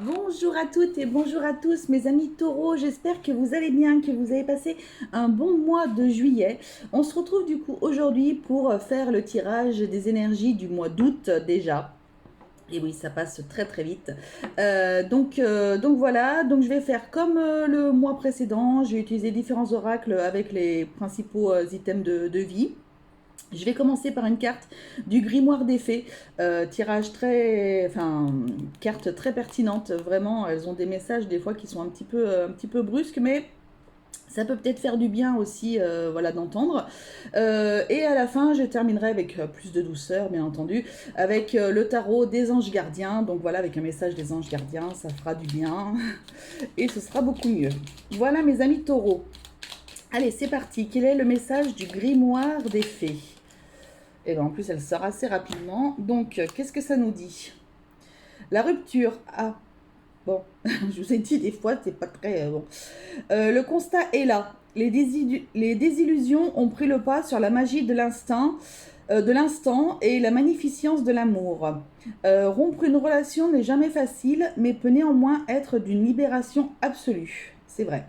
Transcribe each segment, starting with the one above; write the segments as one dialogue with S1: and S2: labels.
S1: Bonjour à toutes et bonjour à tous mes amis taureaux, j'espère que vous allez bien, que vous avez passé un bon mois de juillet. On se retrouve du coup aujourd'hui pour faire le tirage des énergies du mois d'août déjà. Et oui, ça passe très très vite. Donc voilà, donc je vais faire comme le mois précédent, j'ai utilisé différents oracles avec les principaux items de vie. Je vais commencer par une carte du grimoire des fées, tirage très, enfin, carte très pertinente. Vraiment, elles ont des messages des fois qui sont un petit peu brusques, mais ça peut peut-être faire du bien aussi, voilà, d'entendre. Et à la fin, je terminerai avec plus de douceur, bien entendu, avec le tarot des anges gardiens. Donc voilà, avec un message des anges gardiens, ça fera du bien et ce sera beaucoup mieux. Voilà, mes amis taureaux. Allez, c'est parti. Quel est le message du grimoire des fées? Et bien en plus, elle sort assez rapidement. Donc, qu'est-ce que ça nous dit? La rupture. Ah, bon, je vous ai dit, des fois, c'est pas très bon. Le constat est là. Les désillusions ont pris le pas sur la magie de l'instant et la magnificence de l'amour. Rompre une relation n'est jamais facile, mais peut néanmoins être d'une libération absolue. C'est vrai.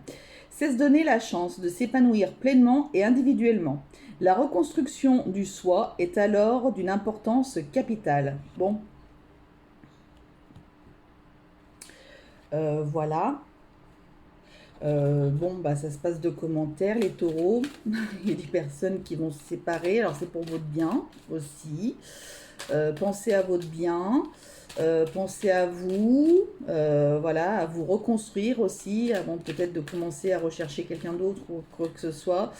S1: C'est se donner la chance de s'épanouir pleinement et individuellement. La reconstruction du soi est alors d'une importance capitale. Bon, voilà. Bon, bah, ça se passe de commentaires, les taureaux. Il y a des personnes qui vont se séparer. Alors, c'est pour votre bien aussi. Pensez à votre bien. Pensez à vous. Voilà, à vous reconstruire aussi avant peut-être de commencer à rechercher quelqu'un d'autre ou quoi que ce soit.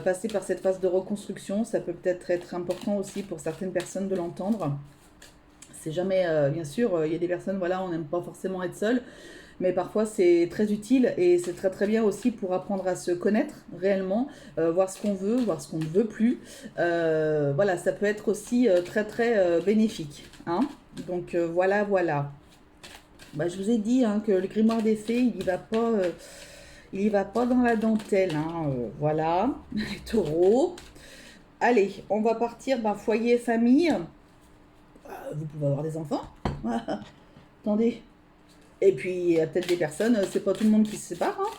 S1: Passer par cette phase de reconstruction, ça peut peut-être être important aussi pour certaines personnes de l'entendre. C'est jamais, bien sûr, il y a des personnes, voilà, on n'aime pas forcément être seul, mais parfois c'est très utile et c'est très très bien aussi pour apprendre à se connaître réellement, voir ce qu'on veut, voir ce qu'on ne veut plus. Voilà, ça peut être aussi très très bénéfique. Hein. Donc voilà, voilà. Bah, je vous ai dit hein, que le grimoire des fées, il y va pas dans la dentelle. Hein. Voilà, les taureaux. Allez, on va partir foyer famille. Vous pouvez avoir des enfants. Attendez. Et puis, il y a peut-être des personnes, c'est pas tout le monde qui se sépare. Hein.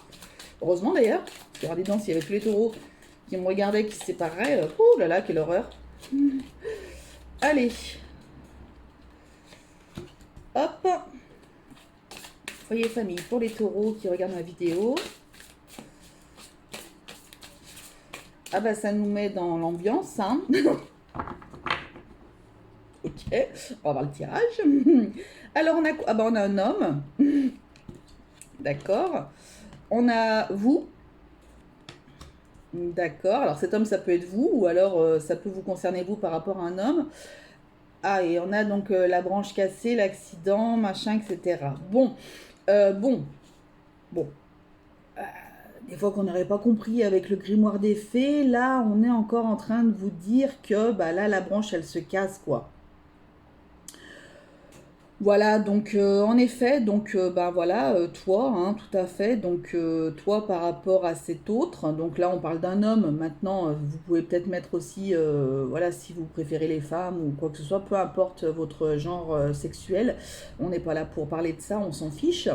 S1: Heureusement d'ailleurs. Regardez donc, s'il y avait tous les taureaux qui me regardaient, qui se sépareraient. Ouh là là, quelle horreur. Allez. Hop. Foyer famille pour les taureaux qui regardent ma vidéo. Ah bah ça nous met dans l'ambiance. Hein. Ok, on va voir le tirage. Alors on a quoi? Ah bah on a un homme. D'accord. On a vous. D'accord. Alors cet homme, ça peut être vous ou alors ça peut vous concerner vous par rapport à un homme. Ah, et on a donc la branche cassée, l'accident, machin, etc. Bon, bon, bon. Des fois qu'on n'aurait pas compris avec le grimoire des fées, là, on est encore en train de vous dire que bah, là, la branche, elle se casse, quoi. Voilà, donc en effet, donc bah voilà, toi, hein, tout à fait. Donc toi par rapport à cet autre, donc là on parle d'un homme. Maintenant, vous pouvez peut-être mettre aussi, voilà, si vous préférez les femmes ou quoi que ce soit, peu importe votre genre sexuel. On n'est pas là pour parler de ça, on s'en fiche.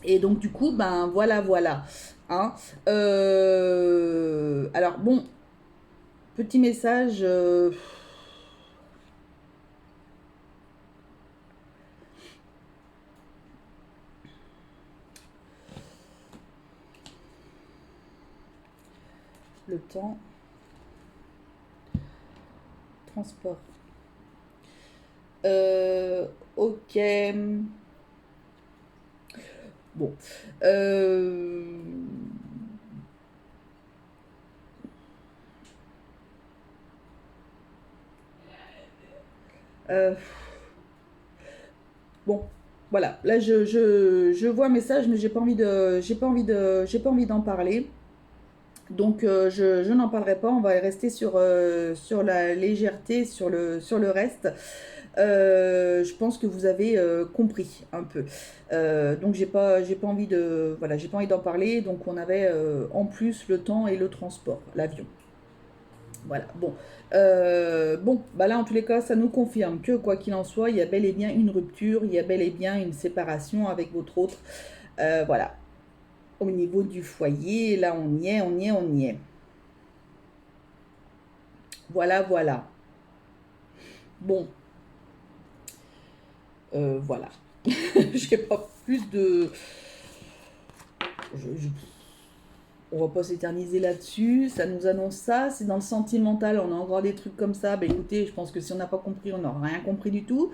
S1: Et donc du coup, ben voilà, voilà. Hein. Alors bon, petit message. Le temps. Transport. Ok. Bon. Euh, bon. Voilà. Là, je vois un message, mais j'ai pas envie d'en parler. Donc, je n'en parlerai pas. On va rester sur la légèreté, sur le reste. Je pense que vous avez compris un peu. Donc j'ai pas envie de, voilà, j'ai pas envie d'en parler. Donc on avait en plus le temps et le transport, l'avion. Voilà, bon. Bon, bah là, en tous les cas, ça nous confirme que, quoi qu'il en soit, il y a bel et bien une rupture, il y a bel et bien une séparation avec votre autre. Voilà, au niveau du foyer, là, on y est, on y est, on y est. Voilà, voilà. Bon, voilà. J'ai pas plus de... je- On va pas s'éterniser là-dessus, ça nous annonce ça. Si dans le sentimental, on a encore des trucs comme ça, bah écoutez, je pense que si on n'a pas compris, on n'aura rien compris du tout.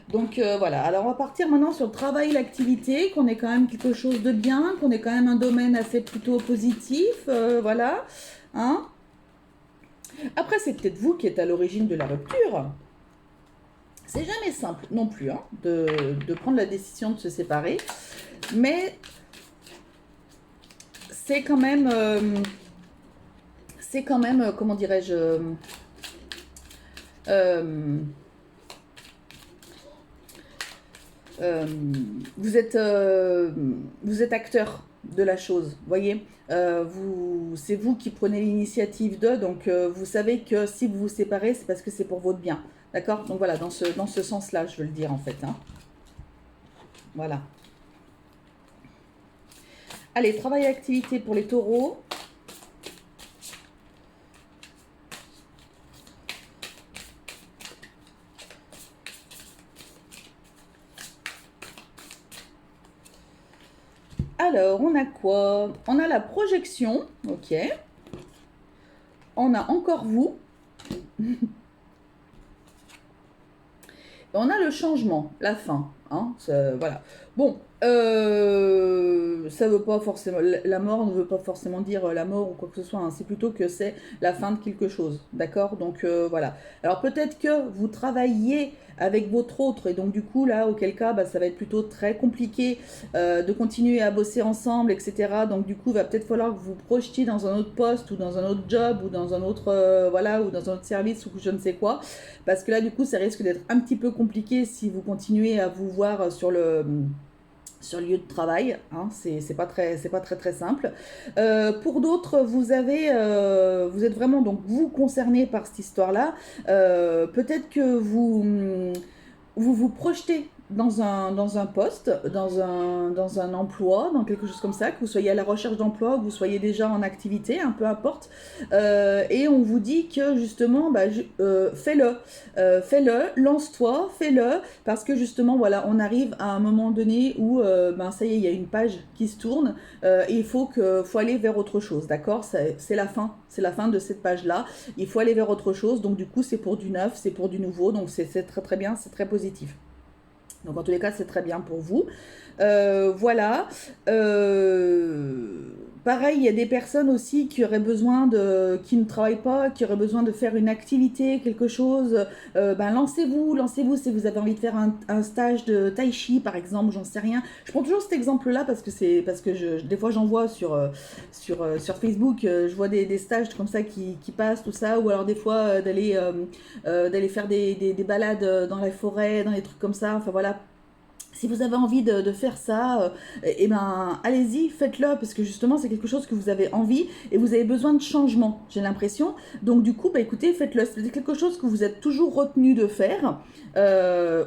S1: Donc voilà, alors on va partir maintenant sur le travail, l'activité, qu'on est quand même quelque chose de bien, qu'on est quand même un domaine assez plutôt positif, voilà. Hein. Après, c'est peut-être vous qui êtes à l'origine de la rupture. C'est jamais simple non plus hein, de prendre la décision de se séparer, mais c'est quand même, comment dirais-je, euh, euh, vous êtes acteur de la chose, voyez. C'est vous qui prenez l'initiative de, donc vous savez que si vous vous séparez, c'est parce que c'est pour votre bien, d'accord. Donc voilà, dans ce sens-là, je veux le dire en fait. Hein. Voilà. Allez, travail et activité pour les taureaux. Alors, on a quoi? On a la projection, ok. On a encore vous. On a le changement, la fin. Hein, voilà. Bon, ça veut pas forcément. La mort ne veut pas forcément dire la mort ou quoi que ce soit. Hein, c'est plutôt que c'est la fin de quelque chose. D'accord. Donc voilà. Alors peut-être que vous travaillez avec votre autre et donc du coup là, auquel cas, bah, ça va être plutôt très compliqué de continuer à bosser ensemble, etc. Donc du coup, il va peut-être falloir que vous vous projetiez dans un autre poste ou dans un autre job ou dans un autre voilà ou dans un autre service ou je ne sais quoi. Parce que là, du coup, ça risque d'être un petit peu compliqué si vous continuez à vous voir sur le lieu de travail. Hein, c'est pas très très simple. Pour d'autres, vous êtes vraiment donc vous concerné par cette histoire-là. Peut-être que vous vous projetez dans un poste, dans un emploi, dans quelque chose comme ça, que vous soyez à la recherche d'emploi, que vous soyez déjà en activité, un peu importe, et on vous dit que justement, bah, fais-le, fais-le, lance-toi, fais-le, parce que justement, voilà, on arrive à un moment donné où, ben, ça y est, il y a une page qui se tourne, et faut aller vers autre chose, d'accord? C'est la fin de cette page-là, il faut aller vers autre chose, donc du coup, c'est pour du neuf, c'est pour du nouveau, donc c'est très très bien, c'est très positif. Donc en tous les cas, c'est très bien pour vous. Voilà. Pareil, il y a des personnes aussi qui auraient besoin qui ne travaillent pas, qui auraient besoin de faire une activité, quelque chose. Ben lancez-vous, lancez-vous si vous avez envie de faire un stage de tai chi par exemple, j'en sais rien. Je prends toujours cet exemple-là parce que des fois j'en vois sur Facebook, je vois des stages comme ça qui passent tout ça, ou alors des fois d'aller faire des balades dans la forêt, dans des trucs comme ça. Enfin voilà, si vous avez envie de faire ça, eh ben, allez-y, faites-le, parce que justement, c'est quelque chose que vous avez envie et vous avez besoin de changement, j'ai l'impression. Donc, du coup, bah, écoutez, faites-le. C'est quelque chose que vous êtes toujours retenu de faire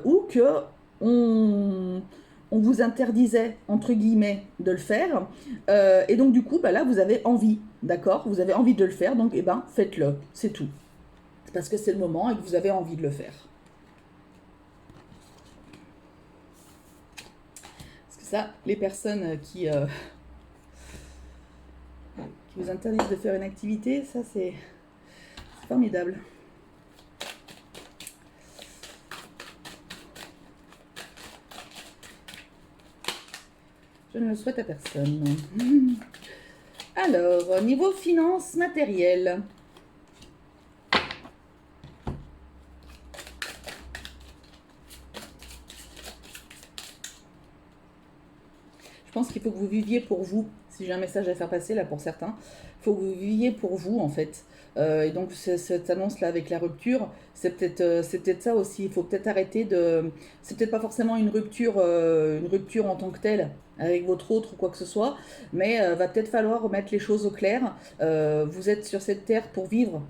S1: ou que on, on vous interdisait, entre guillemets, de le faire. Et donc, du coup, bah, là, vous avez envie, d'accord. Vous avez envie de le faire, donc, eh ben, faites-le, c'est tout. Parce que c'est le moment et que vous avez envie de le faire. Parce que ça, les personnes qui vous interdisent de faire une activité, ça c'est formidable. Je ne le souhaite à personne. Alors, niveau finances matérielles. Je pense qu'il faut que vous viviez pour vous. Si j'ai un message à faire passer là pour certains, il faut que vous viviez pour vous en fait. Et donc cette annonce-là avec la rupture, c'est peut-être ça aussi. Il faut peut-être arrêter de... C'est peut-être pas forcément une rupture en tant que telle avec votre autre ou quoi que ce soit, mais va peut-être falloir remettre les choses au clair. Vous êtes sur cette terre pour vivre,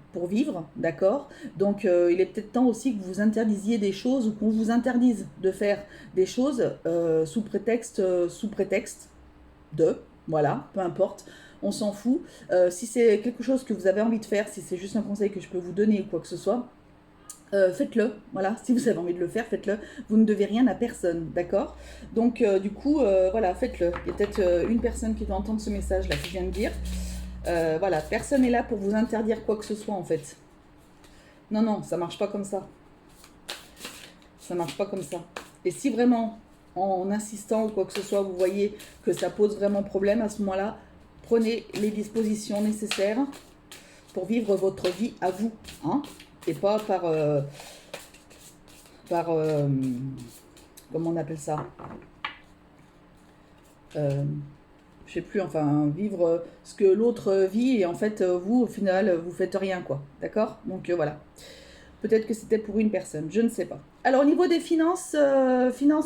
S1: d'accord? Donc il est peut-être temps aussi que vous interdisiez des choses ou qu'on vous interdise de faire des choses sous prétexte de, voilà, peu importe, on s'en fout. Si c'est quelque chose que vous avez envie de faire, si c'est juste un conseil que je peux vous donner ou quoi que ce soit, faites-le, voilà, si vous avez envie de le faire, faites-le, vous ne devez rien à personne, d'accord? Donc du coup, voilà, faites-le. Il y a peut-être une personne qui doit entendre ce message-là que je viens de dire. Voilà, personne n'est là pour vous interdire quoi que ce soit en fait. Non, non, ça marche pas comme ça. Ça marche pas comme ça. Et si vraiment, en insistant ou quoi que ce soit, vous voyez que ça pose vraiment problème, à ce moment-là, prenez les dispositions nécessaires pour vivre votre vie à vous, hein, et pas comment on appelle ça, je sais plus, enfin, vivre ce que l'autre vit, et en fait, vous, au final, vous faites rien, quoi, d'accord? Donc, voilà. Peut-être que c'était pour une personne, je ne sais pas. Alors, au niveau des finances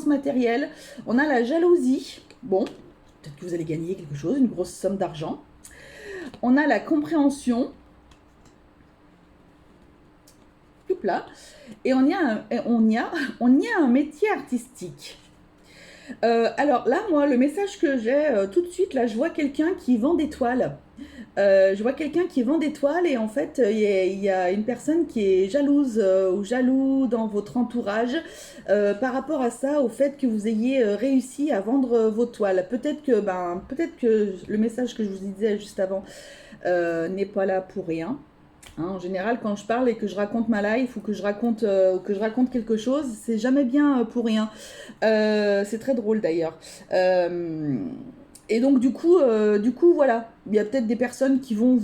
S1: matérielles, on a la jalousie. Bon, peut-être que vous allez gagner quelque chose, une grosse somme d'argent. On a la compréhension. Là. Et on y a un métier artistique. Alors là, moi, le message que j'ai tout de suite, là, je vois quelqu'un qui vend des toiles. Je vois quelqu'un qui vend des toiles et en fait, il y a une personne qui est jalouse ou jaloux dans votre entourage par rapport à ça, au fait que vous ayez réussi à vendre vos toiles. Peut-être que le message que je vous disais juste avant n'est pas là pour rien. Hein, en général, quand je parle et que je raconte ma life ou que je raconte quelque chose, c'est jamais bien pour rien. C'est très drôle d'ailleurs. Et donc du coup, voilà, il y a peut-être des personnes qui vont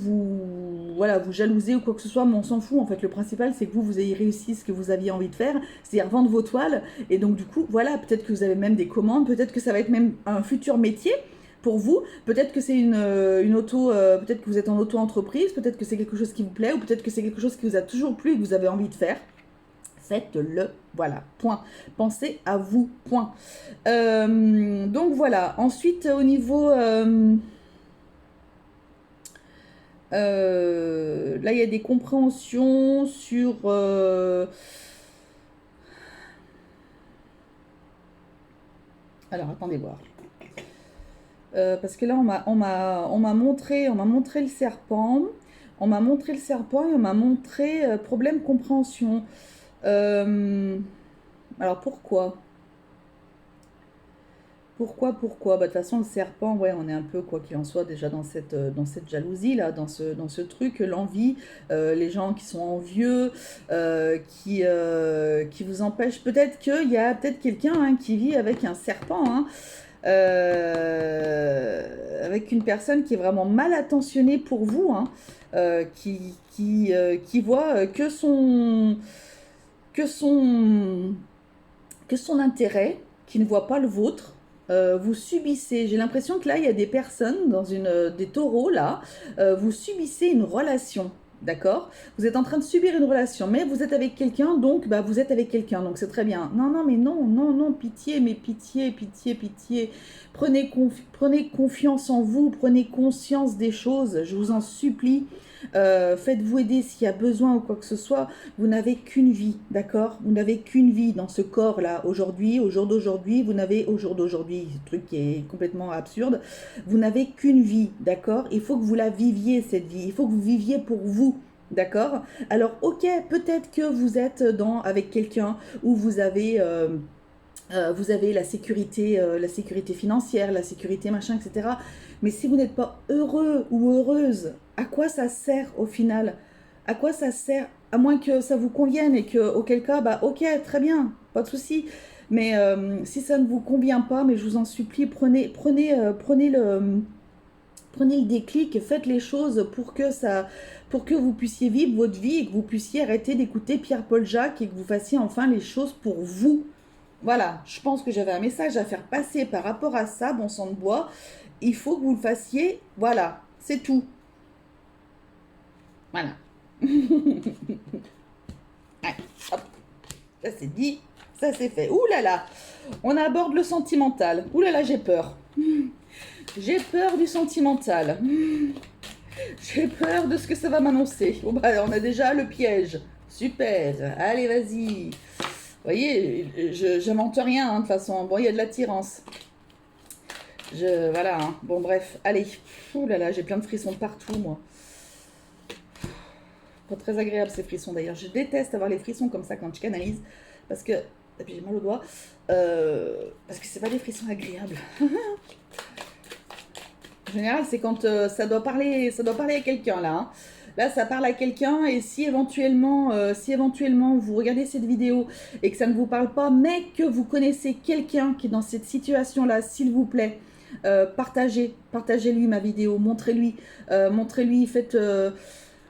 S1: voilà, vous jalouser ou quoi que ce soit, mais on s'en fout. En fait, le principal, c'est que vous ayez réussi ce que vous aviez envie de faire, c'est-à-dire vendre vos toiles. Et donc du coup, voilà, peut-être que vous avez même des commandes, peut-être que ça va être même un futur métier pour vous. Peut-être que c'est une auto, peut-être que vous êtes en auto-entreprise, peut-être que c'est quelque chose qui vous plaît, ou peut-être que c'est quelque chose qui vous a toujours plu et que vous avez envie de faire. Faites-le, voilà, point. Pensez à vous, point. Donc voilà, ensuite au niveau... là, il y a des compréhensions sur... Alors, attendez voir. Parce que là, on m'a montré le serpent. On m'a montré le serpent et on m'a montré problème compréhension. Alors pourquoi? Pourquoi? Bah, de toute façon, le serpent, ouais, on est un peu, quoi qu'il en soit, déjà dans cette jalousie-là, dans ce truc, l'envie, les gens qui sont envieux, qui vous empêchent. Peut-être qu'il y a peut-être quelqu'un hein, qui vit avec un serpent, hein, avec une personne qui est vraiment mal attentionnée pour vous, hein, qui voit que son, que son intérêt, qui ne voit pas le vôtre. Vous subissez, j'ai l'impression que là, il y a des personnes, des taureaux, là, vous subissez une relation, d'accord? Vous êtes en train de subir une relation, mais vous êtes avec quelqu'un, donc bah, vous êtes avec quelqu'un, donc c'est très bien. Non, non, mais non, non, non, pitié, mais pitié, pitié, pitié. Prenez confiance en vous, prenez conscience des choses, je vous en supplie. Faites-vous aider s'il y a besoin ou quoi que ce soit. Vous n'avez qu'une vie, d'accord? Vous n'avez qu'une vie dans ce corps-là. Aujourd'hui, au jour d'aujourd'hui, au jour d'aujourd'hui, ce truc qui est complètement absurde, vous n'avez qu'une vie, d'accord? Il faut que vous la viviez, cette vie. Il faut que vous viviez pour vous. D'accord? Alors, ok, peut-être que vous êtes avec quelqu'un où vous avez la sécurité financière, la sécurité machin, etc. Mais si vous n'êtes pas heureux ou heureuse, à quoi ça sert au final? À quoi ça sert? À moins que ça vous convienne et que, auquel cas, bah ok, très bien, pas de souci. Mais si ça ne vous convient pas, mais je vous en supplie, prenez le déclic, faites les choses pour que vous puissiez vivre votre vie et que vous puissiez arrêter d'écouter Pierre-Paul Jacques et que vous fassiez enfin les choses pour vous. Voilà, je pense que j'avais un message à faire passer par rapport à ça, bon sang de bois. Il faut que vous le fassiez, voilà, c'est tout. Voilà. Allez, hop. Ça c'est dit, ça c'est fait. Ouh là là, on aborde le sentimental. Ouh là là, j'ai peur. J'ai peur du sentimental. J'ai peur de ce que ça va m'annoncer. Bon bah on a déjà le piège. Super, allez vas-y. Vous voyez, je m'mente rien hein, de toute façon. Bon, il y a de l'attirance. Voilà, hein. Bon bref, allez. Ouh là là, j'ai plein de frissons partout moi. Pas très agréable ces frissons d'ailleurs. Je déteste avoir les frissons comme ça quand je canalise. Parce que... Et puis j'ai mal au doigt. Parce que c'est pas des frissons agréables. En général, c'est quand ça doit parler à quelqu'un là. Hein. Là, ça parle à quelqu'un et si éventuellement vous regardez cette vidéo et que ça ne vous parle pas, mais que vous connaissez quelqu'un qui est dans cette situation-là, s'il vous plaît, partagez-lui ma vidéo, montrez-lui, faites...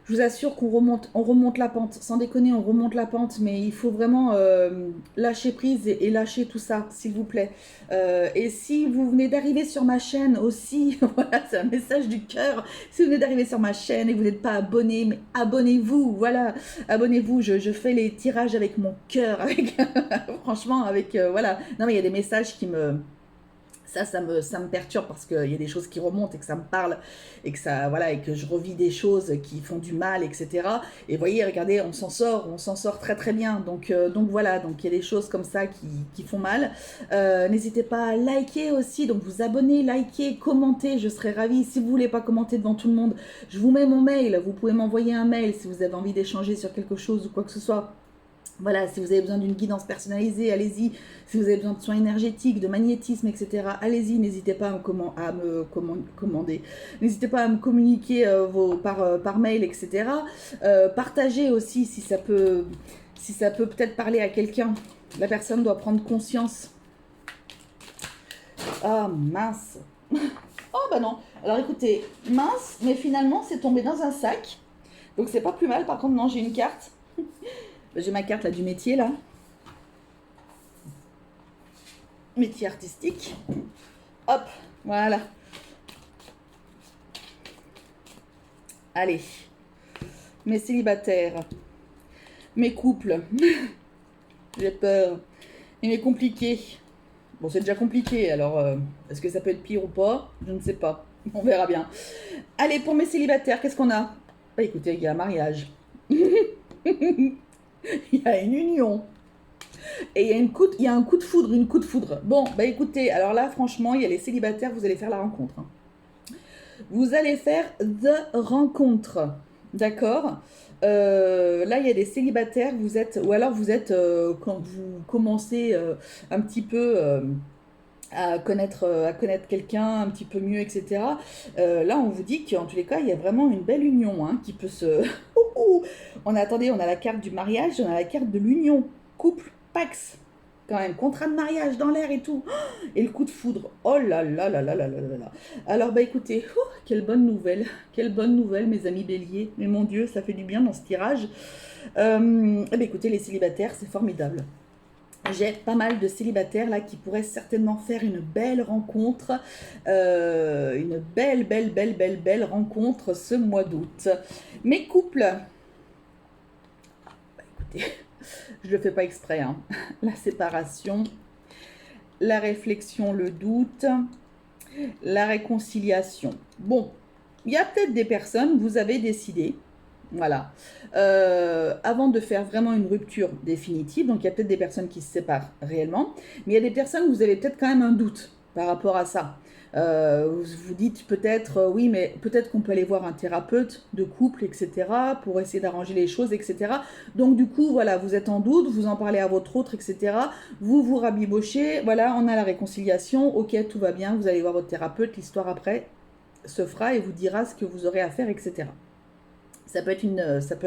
S1: je vous assure qu'on remonte la pente. Sans déconner, on remonte la pente, mais il faut vraiment lâcher prise et lâcher tout ça, s'il vous plaît. Et si vous venez d'arriver sur ma chaîne aussi, voilà, c'est un message du cœur. Si vous venez d'arriver sur ma chaîne et que vous n'êtes pas abonné, mais abonnez-vous, voilà, abonnez-vous. Je fais les tirages avec mon cœur, avec franchement, avec voilà. Non, mais il y a des messages qui me... Ça me perturbe parce qu'il y a des choses qui remontent et que ça me parle et que ça, voilà, et que je revis des choses qui font du mal, etc. Et vous voyez, regardez, on s'en sort très très bien. Donc voilà, donc il y a des choses comme ça qui font mal. N'hésitez pas à liker aussi, donc vous abonner, liker, commenter, je serais ravie. Si vous voulez pas commenter devant tout le monde, je vous mets mon mail, vous pouvez m'envoyer un mail si vous avez envie d'échanger sur quelque chose ou quoi que ce soit. Voilà, si vous avez besoin d'une guidance personnalisée, allez-y. Si vous avez besoin de soins énergétiques, de magnétisme, etc., allez-y. N'hésitez pas à me commander. N'hésitez pas à me communiquer par mail, etc. Partagez aussi si ça peut peut-être parler à quelqu'un. La personne doit prendre conscience. Ah, mince. Oh, bah non. Alors écoutez, mince, mais finalement, c'est tombé dans un sac. Donc c'est pas plus mal. Par contre, non, j'ai une carte. J'ai ma carte là du métier là. Métier artistique. Hop, voilà. Allez. Mes célibataires. Mes couples. J'ai peur. Et mes compliqués. Bon, c'est déjà compliqué, alors est-ce que ça peut être pire ou pas? Je ne sais pas. On verra bien. Allez, pour mes célibataires, qu'est-ce qu'on a? Bah écoutez, il y a un mariage. Il y a une union. Et il y a un coup de foudre, une coup de foudre. Bon, bah écoutez, alors là, franchement, il y a les célibataires, vous allez faire la rencontre. Hein. Vous allez faire the rencontre. D'accord là, il y a des célibataires, ou alors vous êtes, quand vous commencez un petit peu à connaître quelqu'un un petit peu mieux, etc. Là, on vous dit qu'en tous les cas, il y a vraiment une belle union hein, qui peut se... on a la carte du mariage, on a la carte de l'union, couple, pax, quand même, contrat de mariage dans l'air et tout, et le coup de foudre, oh là là là là là là là là. Alors bah écoutez, quelle bonne nouvelle, mes amis béliers, mais mon Dieu, ça fait du bien dans ce tirage. Bah écoutez, les célibataires, c'est formidable. J'ai pas mal de célibataires là qui pourraient certainement faire une belle rencontre, une belle rencontre ce mois d'août. Mes couples, bah écoutez, je le fais pas exprès, hein. La séparation, la réflexion, le doute, la réconciliation. Bon, il y a peut-être des personnes, vous avez décidé, voilà. Avant de faire vraiment une rupture définitive, donc il y a peut-être des personnes qui se séparent réellement, mais il y a des personnes où vous avez peut-être quand même un doute par rapport à ça. Vous vous dites peut-être, oui, mais peut-être qu'on peut aller voir un thérapeute de couple, etc., pour essayer d'arranger les choses, etc. Donc du coup, voilà, vous êtes en doute, vous en parlez à votre autre, etc. Vous vous rabibochez, voilà, on a la réconciliation, ok, tout va bien, vous allez voir votre thérapeute, l'histoire après se fera et vous dira ce que vous aurez à faire, etc. Ça peut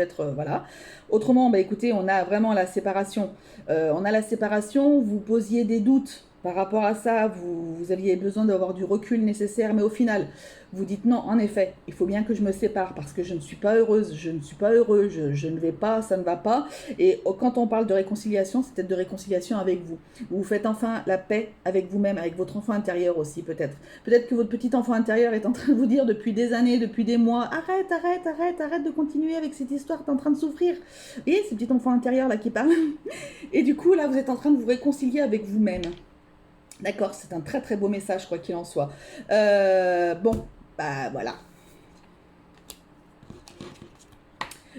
S1: être, voilà. Autrement, bah écoutez, on a vraiment la séparation. On a la séparation, vous posiez des doutes Par rapport à ça, vous aviez besoin d'avoir du recul nécessaire, mais au final, vous dites non, en effet, il faut bien que je me sépare parce que je ne suis pas heureuse, je ne suis pas heureux, je ne vais pas, ça ne va pas. Et quand on parle de réconciliation, c'est peut-être de réconciliation avec vous. Vous faites enfin la paix avec vous-même, avec votre enfant intérieur aussi, peut-être. Peut-être que votre petit enfant intérieur est en train de vous dire depuis des années, depuis des mois, arrête, arrête, arrête, arrête de continuer avec cette histoire, tu es en train de souffrir. Et ce petit enfant intérieur là qui parle. Et du coup, là, vous êtes en train de vous réconcilier avec vous-même. D'accord, c'est un très très beau message, quoi qu'il en soit. Bon, bah voilà.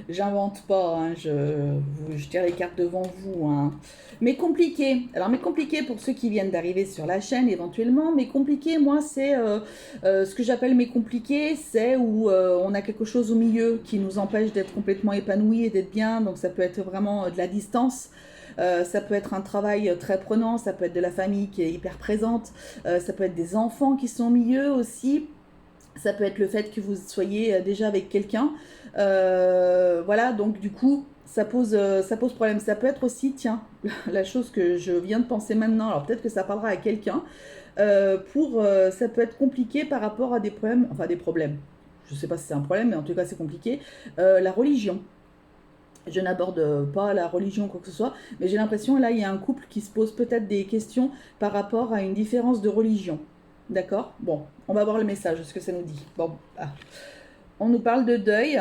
S1: J'invente pas, hein, je tire les cartes devant vous. Hein. Mais compliqué. Alors, mais compliqué pour ceux qui viennent d'arriver sur la chaîne éventuellement. Mais compliqué, moi, c'est ce que j'appelle mes compliqués, c'est où on a quelque chose au milieu qui nous empêche d'être complètement épanoui et d'être bien. Donc, ça peut être vraiment de la distance. Ça peut être un travail très prenant, ça peut être de la famille qui est hyper présente, ça peut être des enfants qui sont au milieu aussi, ça peut être le fait que vous soyez déjà avec quelqu'un. Voilà, donc du coup, ça pose problème. Ça peut être aussi, tiens, la chose que je viens de penser maintenant, alors peut-être que ça parlera à quelqu'un, ça peut être compliqué par rapport à des problèmes, enfin des problèmes, je ne sais pas si c'est un problème, mais en tout cas c'est compliqué, la religion. Je n'aborde pas la religion ou quoi que ce soit, mais j'ai l'impression, là, il y a un couple qui se pose peut-être des questions par rapport à une différence de religion. D'accord? Bon, on va voir le message, ce que ça nous dit. Bon, on nous parle de deuil,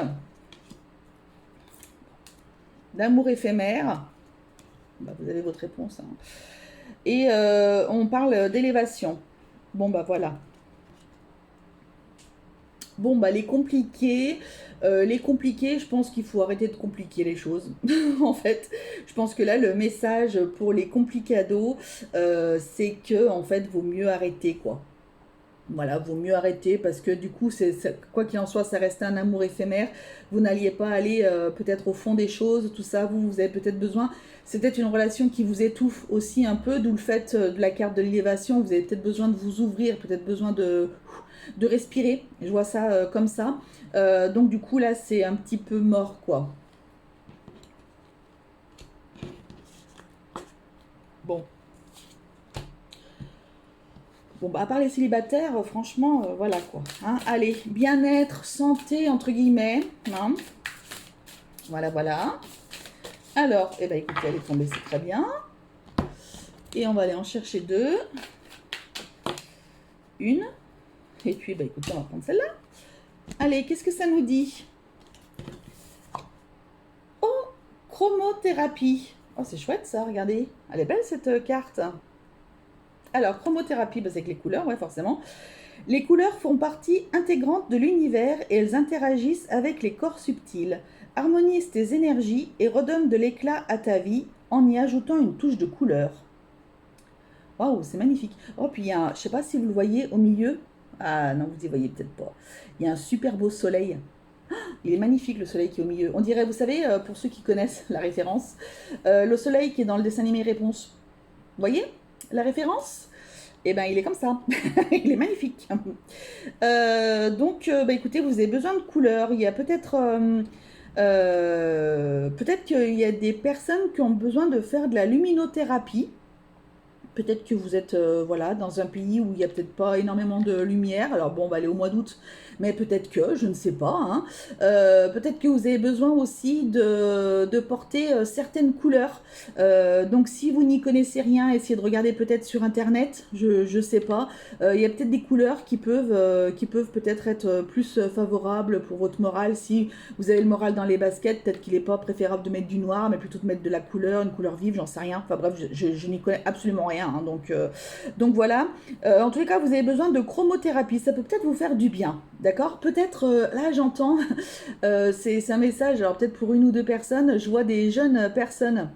S1: d'amour éphémère. Bah, vous avez votre réponse. Hein. Et on parle d'élévation. Bon, bah voilà. Bon, bah les compliqués, je pense qu'il faut arrêter de compliquer les choses. En fait, je pense que là, le message pour les complicados, c'est que, en fait, vaut mieux arrêter, quoi. Voilà, vaut mieux arrêter parce que du coup, quoi qu'il en soit, ça reste un amour éphémère. Vous n'alliez pas aller peut-être au fond des choses, tout ça. Vous avez peut-être besoin. C'est peut-être une relation qui vous étouffe aussi un peu, d'où le fait de la carte de l'élévation. Vous avez peut-être besoin de vous ouvrir, peut-être besoin de respirer. Je vois ça comme ça. Donc du coup, là, c'est un petit peu mort, quoi. Bon. Bon, bah, à part les célibataires, franchement, voilà quoi. Hein. Allez, bien-être, santé, entre guillemets. Hein. Voilà, voilà. Alors, eh ben, écoutez, elle est tombée, c'est très bien. Et on va aller en chercher deux. Une. Et puis, bah, écoutez, on va prendre celle-là. Allez, qu'est-ce que ça nous dit? Oh, chromothérapie. Oh, c'est chouette ça, regardez. Elle est belle cette carte. Alors, chromothérapie, bah, c'est avec les couleurs, ouais, forcément. Les couleurs font partie intégrante de l'univers et elles interagissent avec les corps subtils. Harmonise tes énergies et redonne de l'éclat à ta vie en y ajoutant une touche de couleur. Waouh, c'est magnifique. Oh, puis il y a, je sais pas si vous le voyez au milieu. Ah non, vous y voyez peut-être pas. Il y a un super beau soleil. Il est magnifique le soleil qui est au milieu. On dirait, vous savez, pour ceux qui connaissent la référence, le soleil qui est dans le dessin animé Réponse. Vous voyez la référence? Eh ben, il est comme ça. Il est magnifique. Donc, bah, écoutez, vous avez besoin de couleurs. Il y a peut-être qu'il y a des personnes qui ont besoin de faire de la luminothérapie. Peut-être que vous êtes voilà, dans un pays où il n'y a peut-être pas énormément de lumière. Alors bon, on va aller au mois d'août, mais peut-être que, je ne sais pas. Hein. Peut-être que vous avez besoin aussi de porter certaines couleurs. Donc si vous n'y connaissez rien, essayez de regarder peut-être sur Internet, je ne sais pas. Il y a peut-être des couleurs qui peuvent peut-être être plus favorables pour votre morale. Si vous avez le moral dans les baskets, peut-être qu'il n'est pas préférable de mettre du noir, mais plutôt de mettre de la couleur, une couleur vive, j'en sais rien. Enfin bref, je n'y connais absolument rien. Hein, donc voilà. En tous les cas, vous avez besoin de chromothérapie. Ça peut peut-être vous faire du bien. D'accord? Peut-être, là j'entends, c'est un message, alors peut-être pour une ou deux personnes, je vois des jeunes personnes.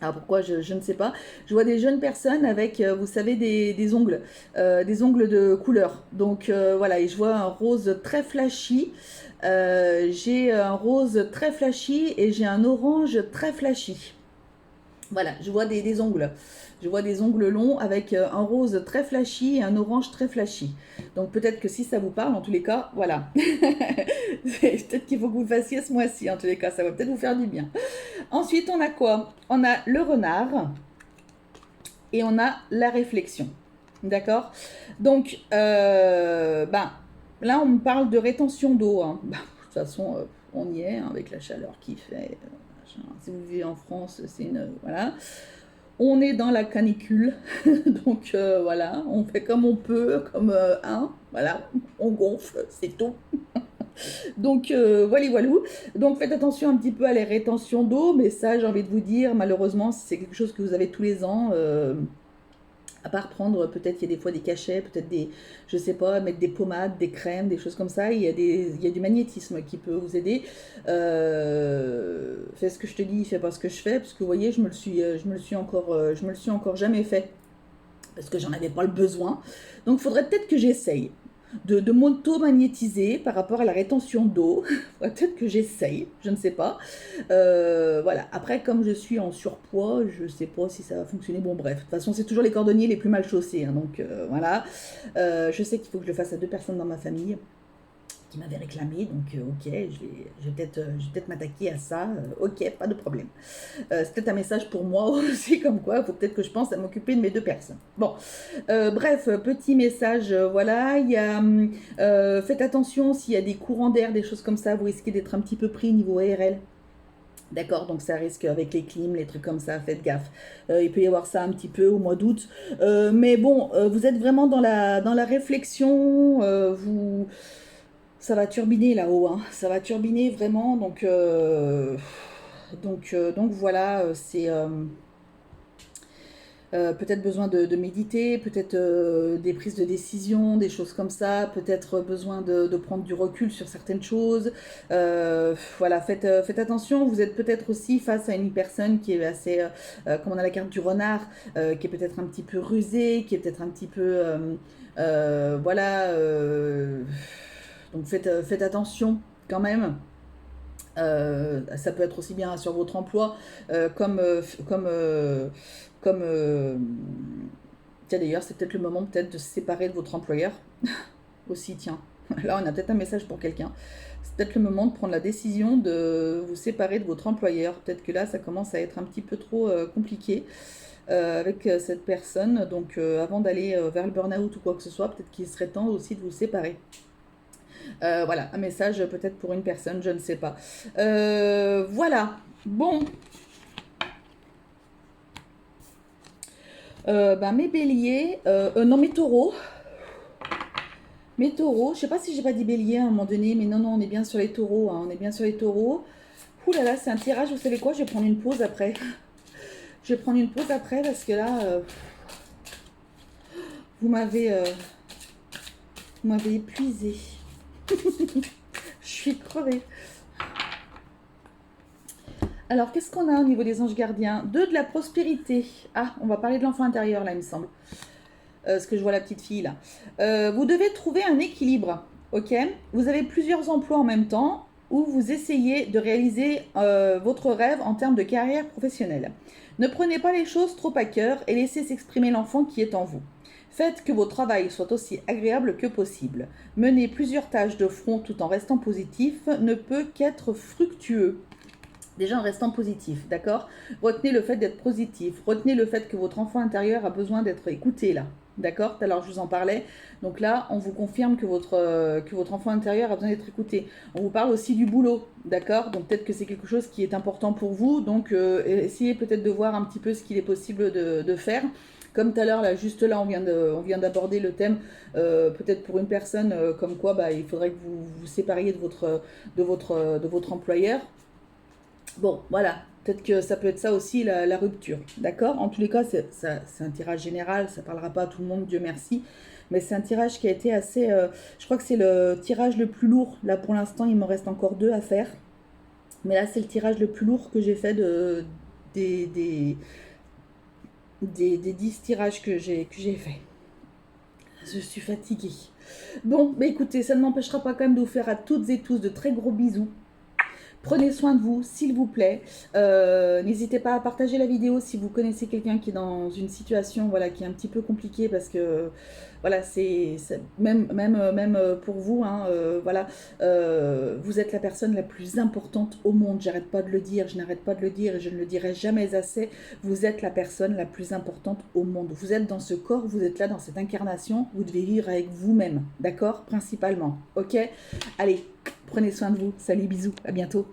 S1: Alors pourquoi je ne sais pas. Je vois des jeunes personnes avec, vous savez, des ongles de couleur. Donc voilà, et je vois un rose très flashy. J'ai un rose très flashy et j'ai un orange très flashy. Voilà, je vois des ongles. Je vois des ongles longs avec un rose très flashy et un orange très flashy. Donc peut-être que si ça vous parle, en tous les cas, voilà. Peut-être qu'il faut que vous le fassiez ce mois-ci, en tous les cas, ça va peut-être vous faire du bien. Ensuite, on a quoi? On a le renard. et on a la réflexion. D'accord? Donc, là, on me parle de rétention d'eau. Hein. De toute façon, on y est, hein, avec la chaleur qui fait. Si vous vivez en France, c'est une. Voilà. On est dans la canicule. Donc, voilà, on fait comme on peut, comme un. Voilà, on gonfle, c'est tout. Donc, voilà. Donc, faites attention un petit peu à les rétentions d'eau. Mais ça, j'ai envie de vous dire, malheureusement, c'est quelque chose que vous avez tous les ans. À part prendre, peut-être il y a des fois des cachets, peut-être des, je sais pas, mettre des pommades, des crèmes, des choses comme ça. Il y a du magnétisme qui peut vous aider. Fais ce que je te dis, fais pas ce que je fais, parce que vous voyez, je me le suis encore jamais fait, parce que j'en avais pas le besoin. Donc, il faudrait peut-être que j'essaye de m'auto-magnétiser par rapport à la rétention d'eau. Peut-être que j'essaye, je ne sais pas. Voilà. Après, comme je suis en surpoids, je ne sais pas si ça va fonctionner. Bon, bref. De toute façon, c'est toujours les cordonniers les plus mal chaussés. Hein, donc, voilà. Je sais qu'il faut que je le fasse à 2 personnes dans ma famille qui m'avaient réclamé, donc ok, je vais peut-être m'attaquer à ça, ok, pas de problème. C'est peut-être un message pour moi aussi, comme quoi, il faut peut-être que je pense à m'occuper de mes 2 personnes. Bon, bref, petit message, voilà, il y a, faites attention s'il y a des courants d'air, des choses comme ça, vous risquez d'être un petit peu pris niveau ARL. D'accord, donc ça risque avec les clims, les trucs comme ça, faites gaffe. Il peut y avoir ça un petit peu au mois d'août. Mais bon, vous êtes vraiment dans la réflexion, ça va turbiner là-haut, hein. Ça va turbiner vraiment, donc voilà, c'est peut-être besoin de méditer, peut-être des prises de décision, des choses comme ça, peut-être besoin de prendre du recul sur certaines choses. Voilà, faites attention, vous êtes peut-être aussi face à une personne qui est assez, comme on a la carte du renard, qui est peut-être un petit peu rusée, qui est peut-être un petit peu, voilà, donc faites attention quand même. Ça peut être aussi bien sur votre emploi comme tiens d'ailleurs c'est peut-être le moment peut-être de se séparer de votre employeur aussi, tiens, là on a peut-être un message pour quelqu'un, c'est peut-être le moment de prendre la décision de vous séparer de votre employeur, peut-être que là ça commence à être un petit peu trop compliqué avec cette personne, donc avant d'aller vers le burn-out ou quoi que ce soit, peut-être qu'il serait temps aussi de vous séparer. Voilà, un message peut-être pour une personne, je ne sais pas. Voilà, bon. Mes béliers, non mes taureaux. Mes taureaux, je sais pas si j'ai pas dit bélier à un moment donné, mais non, on est bien sur les taureaux, hein, on est bien sur les taureaux. Ouh là là, c'est un tirage, vous savez quoi, je vais prendre une pause après. Je vais prendre une pause après parce que là, vous m'avez épuisé. Je suis crevée. Alors, qu'est-ce qu'on a au niveau des anges gardiens? 2 de la prospérité. Ah, on va parler de l'enfant intérieur, là, il me semble. Parce que je vois la petite fille, là. Vous devez trouver un équilibre, ok? Vous avez plusieurs emplois en même temps où vous essayez de réaliser votre rêve en termes de carrière professionnelle. Ne prenez pas les choses trop à cœur et laissez s'exprimer l'enfant qui est en vous. Faites que votre travail soit aussi agréable que possible. Mener plusieurs tâches de front tout en restant positif ne peut qu'être fructueux. Déjà en restant positif, d'accord? Retenez le fait d'être positif. Retenez le fait que votre enfant intérieur a besoin d'être écouté là. D'accord? Tout à l'heure, je vous en parlais. Donc là, on vous confirme que votre enfant intérieur a besoin d'être écouté. On vous parle aussi du boulot. D'accord? Donc peut-être que c'est quelque chose qui est important pour vous. Donc essayez peut-être de voir un petit peu ce qu'il est possible de faire. Comme tout à l'heure, là, juste là, on vient d'aborder le thème, peut-être pour une personne, comme quoi il faudrait que vous vous sépariez de votre employeur. Bon, voilà, peut-être que ça peut être ça aussi, la rupture, d'accord? En tous les cas, c'est un tirage général, ça ne parlera pas à tout le monde, Dieu merci, mais c'est un tirage qui a été assez... je crois que c'est le tirage le plus lourd, là pour l'instant, il me reste encore 2 à faire, mais là, c'est le tirage le plus lourd que j'ai fait des 10 tirages que j'ai fait. Je suis fatiguée. Bon, écoutez, ça ne m'empêchera pas quand même de vous faire à toutes et tous de très gros bisous. Prenez soin de vous, s'il vous plaît. N'hésitez pas à partager la vidéo si vous connaissez quelqu'un qui est dans une situation voilà, qui est un petit peu compliquée parce que voilà, c'est même pour vous, hein, voilà, vous êtes la personne la plus importante au monde. J'arrête pas de le dire, je n'arrête pas de le dire et je ne le dirai jamais assez. Vous êtes la personne la plus importante au monde. Vous êtes dans ce corps, vous êtes là dans cette incarnation, vous devez vivre avec vous-même, d'accord? Principalement, ok? Allez, prenez soin de vous. Salut, bisous, à bientôt.